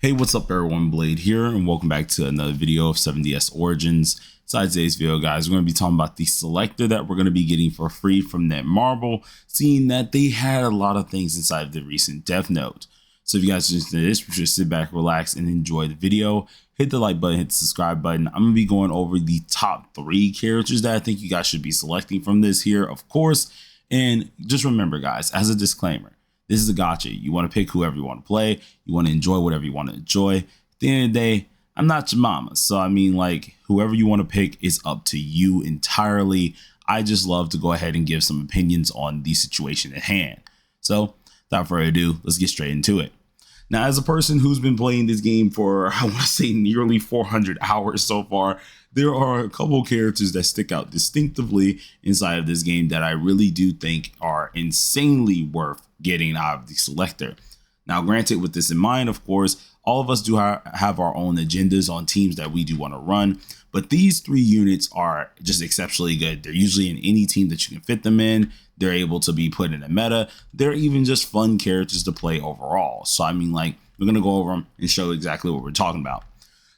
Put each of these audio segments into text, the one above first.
Hey, what's up everyone, Blade here, and welcome back to another video of 7DS Origins. Inside today's video, guys, we're going to be talking about the selector that we're going to be getting for free from Netmarble, seeing that they had a lot of things inside of the recent Death Note. So if you guys are interested in this, just sit back, relax, and enjoy the video. Hit the like button, hit the subscribe button. I'm going to be going over the top 3 characters that I think you guys should be selecting from this here, of course. And just remember, guys, as a disclaimer, this is a gacha. You want to pick whoever you want to play. You want to enjoy whatever you want to enjoy. At the end of the day, I'm not your mama. So, I mean, like, whoever you want to pick is up to you entirely. I just love to go ahead and give some opinions on the situation at hand. So, without further ado, let's get straight into it. Now, as a person who's been playing this game for, I want to say, nearly 400 hours so far, there are a couple characters that stick out distinctively inside of this game that I really do think are insanely worth getting out of the selector. Now, granted, with this in mind, of course, all of us do have our own agendas on teams that we do want to run, but these 3 units are just exceptionally good. They're usually in any team that you can fit them in. They're able to be put in a meta. They're even just fun characters to play overall. So, I mean, like, we're going to go over them and show exactly what we're talking about.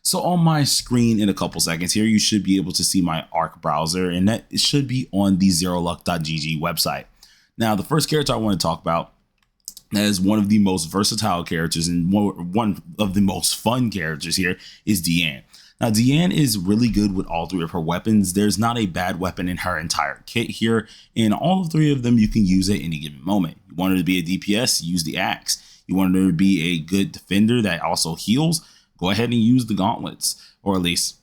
So on my screen in a couple seconds here, you should be able to see my ARC browser, and that it should be on the zeroluck.gg website. Now, the first character I want to talk about as one of the most versatile characters and one of the most fun characters here is Deanne. Now, Deanne is really good with all 3 of her weapons. There's not a bad weapon in her entire kit here, and all 3 of them you can use at any given moment. You want her to be a DPS, use the axe. You want her to be a good defender that also heals, go ahead and use the gauntlets, or at least,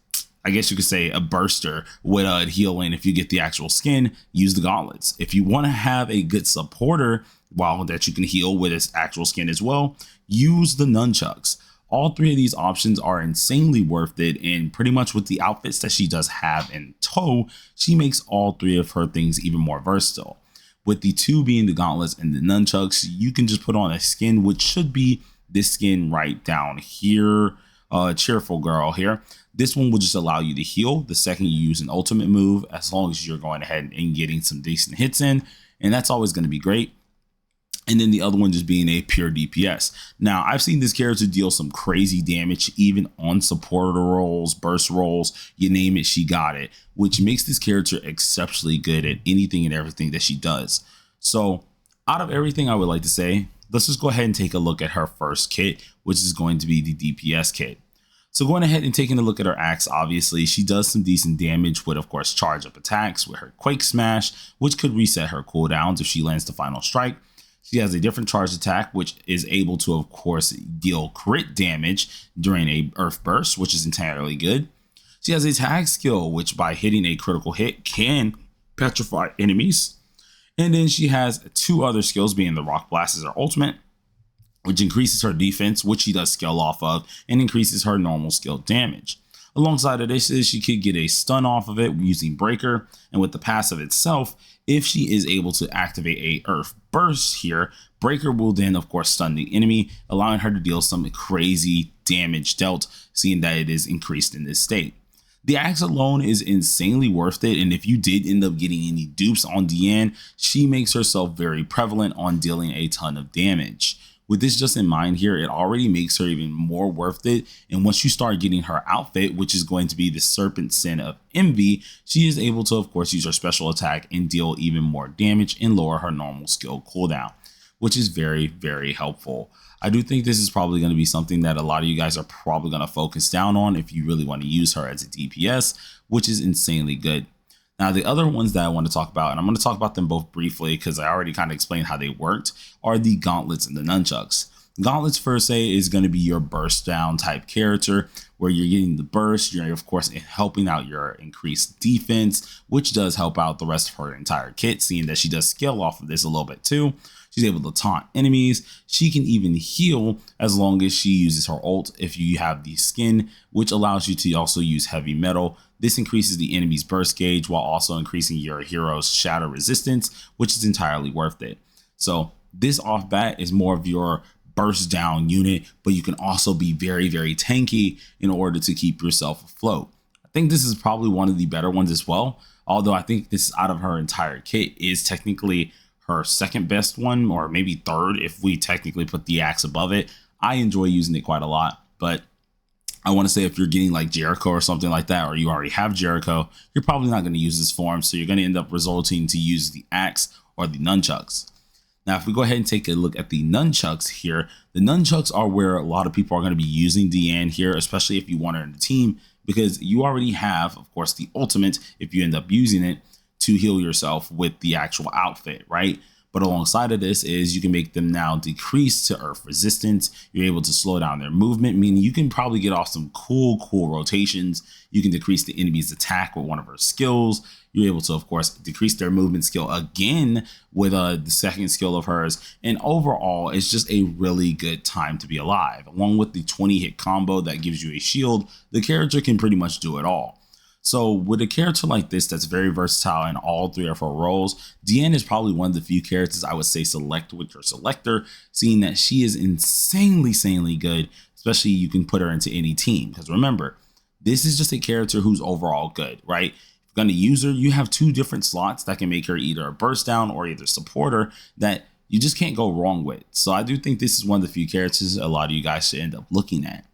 I guess you could say a burster with healing. If you get the actual skin, use the gauntlets. If you want to have a good supporter while that you can heal with its actual skin as well, use the nunchucks. All 3 of these options are insanely worth it, and pretty much with the outfits that she does have in tow, she makes all 3 of her things even more versatile. With the 2 being the gauntlets and the nunchucks, you can just put on a skin, which should be this skin right down here, Cheerful Girl here. This one will just allow you to heal the second you use an ultimate move, as long as you're going ahead and getting some decent hits in, and that's always going to be great. And then the other one just being a pure DPS. Now, I've seen this character deal some crazy damage, even on supporter rolls, burst rolls, you name it, she got it, which makes this character exceptionally good at anything and everything that she does. So out of everything I would like to say, let's just go ahead and take a look at her first kit, which is going to be the DPS kit. So going ahead and taking a look at her axe, obviously, she does some decent damage with, of course, charge up attacks with her Quake Smash, which could reset her cooldowns if she lands the final strike. She has a different charge attack, which is able to, of course, deal crit damage during a Earth Burst, which is entirely good. She has a tag skill, which by hitting a critical hit can petrify enemies. And then she has 2 other skills, being the Rock Blast as her ultimate, which increases her defense, which she does scale off of, and increases her normal skill damage. Alongside of this, she could get a stun off of it using Breaker, and with the passive itself, if she is able to activate a Earth Burst here, Breaker will then, of course, stun the enemy, allowing her to deal some crazy damage dealt, seeing that it is increased in this state. The axe alone is insanely worth it, and if you did end up getting any dupes on Deanne, she makes herself very prevalent on dealing a ton of damage. With this just in mind here, it already makes her even more worth it, and once you start getting her outfit, which is going to be the Serpent Sin of Envy, she is able to, of course, use her special attack and deal even more damage and lower her normal skill cooldown, which is very, very helpful. I do think this is probably going to be something that a lot of you guys are probably going to focus down on if you really want to use her as a DPS, which is insanely good. Now, the other ones that I want to talk about, and I'm going to talk about them both briefly because I already kind of explained how they worked, are the gauntlets and the nunchucks. Gauntlets, per se, is going to be your burst down type character where you're getting the burst. You're, of course, helping out your increased defense, which does help out the rest of her entire kit, seeing that she does scale off of this a little bit too. She's able to taunt enemies. She can even heal as long as she uses her ult if you have the skin, which allows you to also use heavy metal. This increases the enemy's burst gauge while also increasing your hero's shatter resistance, which is entirely worth it. So this off bat is more of your burst down unit, but you can also be very, very tanky in order to keep yourself afloat. I think this is probably one of the better ones as well, although I think this out of her entire kit is technically her second best one, or maybe third if we technically put the axe above it. I enjoy using it quite a lot. But I want to say if you're getting like Jericho or something like that, or you already have Jericho, you're probably not going to use this form. So you're going to end up resulting to use the axe or the nunchucks. Now, if we go ahead and take a look at the nunchucks here, the nunchucks are where a lot of people are going to be using Deanne here, especially if you want her in the team, because you already have, of course, the ultimate, if you end up using it, to heal yourself with the actual outfit, right? But alongside of this is you can make them now decrease to earth resistance. You're able to slow down their movement, meaning you can probably get off some cool rotations. You can decrease the enemy's attack with one of her skills. You're able to, of course, decrease their movement skill again with the second skill of hers. And overall, it's just a really good time to be alive. Along with the 20-hit combo that gives you a shield, the character can pretty much do it all. So with a character like this that's very versatile in all 3 of her roles, Deanne is probably one of the few characters I would say select with your selector, seeing that she is insanely good, especially you can put her into any team. Because remember, this is just a character who's overall good, right? If you're going to use her, you have 2 different slots that can make her either a burst down or either supporter that you just can't go wrong with. So I do think this is one of the few characters a lot of you guys should end up looking at.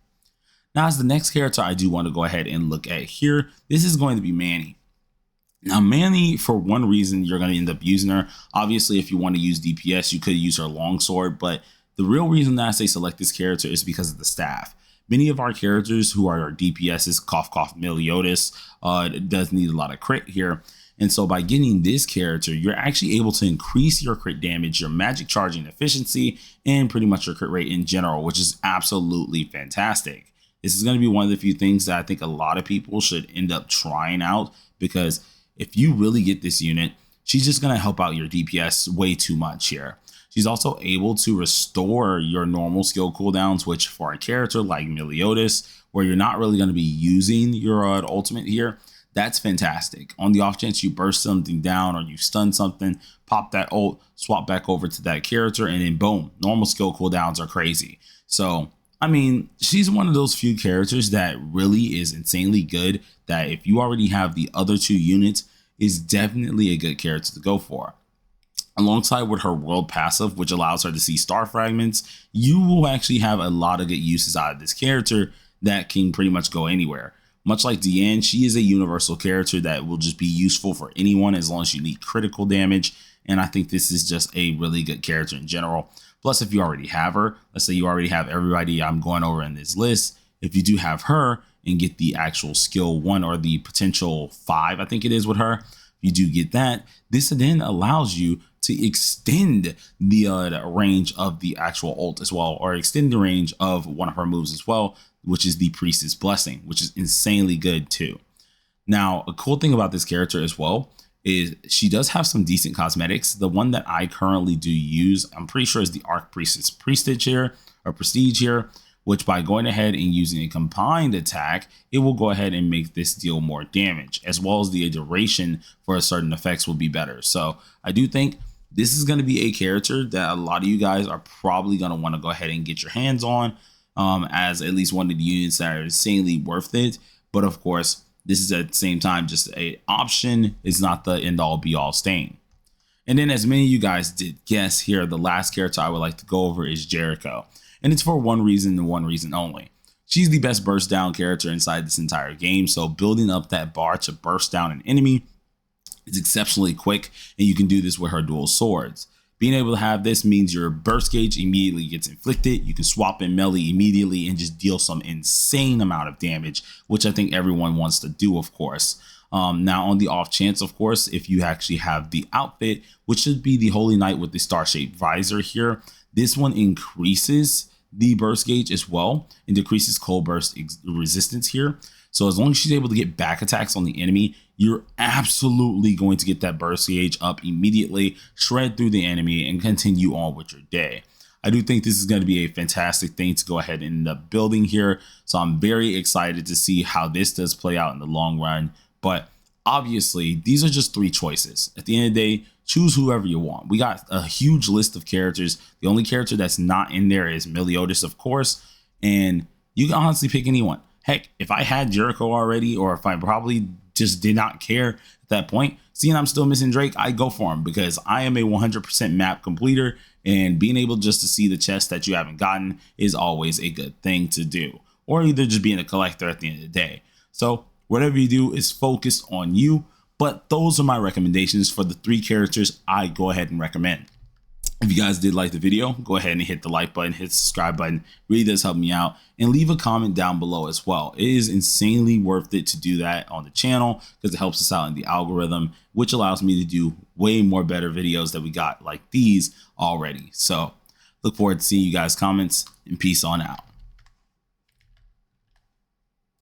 Now, as the next character I do want to go ahead and look at here, this is going to be Manny. Now, Manny, for one reason, you're going to end up using her. Obviously, if you want to use DPS, you could use her longsword, but the real reason that I say select this character is because of the staff. Many of our characters who are our DPSs, cough, Meliodas, does need a lot of crit here. And so by getting this character, you're actually able to increase your crit damage, your magic charging efficiency, and pretty much your crit rate in general, which is absolutely fantastic. This is going to be one of the few things that I think a lot of people should end up trying out, because if you really get this unit, she's just going to help out your DPS way too much here. She's also able to restore your normal skill cooldowns, which for a character like Meliodas, where you're not really going to be using your ultimate here, that's fantastic. On the off chance you burst something down or you stun something, pop that ult, swap back over to that character, and then boom, normal skill cooldowns are crazy. So I mean, she's one of those few characters that really is insanely good, that if you already have the other 2 units, is definitely a good character to go for. Alongside with her world passive, which allows her to see star fragments, you will actually have a lot of good uses out of this character that can pretty much go anywhere. Much like Deanne, she is a universal character that will just be useful for anyone as long as you need critical damage. And I think this is just a really good character in general. Plus, if you already have her, let's say you already have everybody I'm going over in this list, if you do have her and get the actual skill 1 or the potential 5, I think it is with her, if you do get that, this then allows you to extend the range of the actual ult as well, or extend the range of one of her moves as well, which is the Priestess Blessing, which is insanely good too. Now, a cool thing about this character as well is she does have some decent cosmetics. The one that I currently do use, I'm pretty sure is the Arc Priestess Prestige here, which by going ahead and using a combined attack, it will go ahead and make this deal more damage, as well as the duration for certain effects will be better. So I do think this is going to be a character that a lot of you guys are probably going to want to go ahead and get your hands on, as at least one of the units that are insanely worth it. But of course, this is at the same time just an option. It's not the end all be all stain. And then, as many of you guys did guess here, the last character I would like to go over is Jericho. And it's for one reason and one reason only. She's the best burst down character inside this entire game. So building up that bar to burst down an enemy is exceptionally quick. And you can do this with her dual swords. Being able to have this means your burst gauge immediately gets inflicted. You can swap in melee immediately and just deal some insane amount of damage, which I think everyone wants to do, of course. Now, on the off chance, of course, if you actually have the outfit, which should be the Holy Knight with the star-shaped visor here, this one increases the burst gauge as well and decreases cold burst resistance here. So as long as she's able to get back attacks on the enemy, you're absolutely going to get that burst gauge up immediately, shred through the enemy, and continue on with your day. I do think this is going to be a fantastic thing to go ahead and end up building here. So I'm very excited to see how this does play out in the long run. But obviously, these are just 3 choices. At the end of the day, choose whoever you want. We got a huge list of characters. The only character that's not in there is Meliodas, of course. And you can honestly pick anyone. Heck, if I had Jericho already, or if I probably just did not care at that point, seeing I'm still missing Drake, I go for him because I am a 100% map completer, and being able just to see the chest that you haven't gotten is always a good thing to do. or either just being a collector at the end of the day. So whatever you do is focused on you, but those are my recommendations for the 3 characters I go ahead and recommend. If you guys did like the video, go ahead and hit the like button, hit the subscribe button. Really does help me out, and leave a comment down below as well. It is insanely worth it to do that on the channel because it helps us out in the algorithm, which allows me to do way more better videos that we got like these already. So look forward to seeing you guys' comments, and peace on out.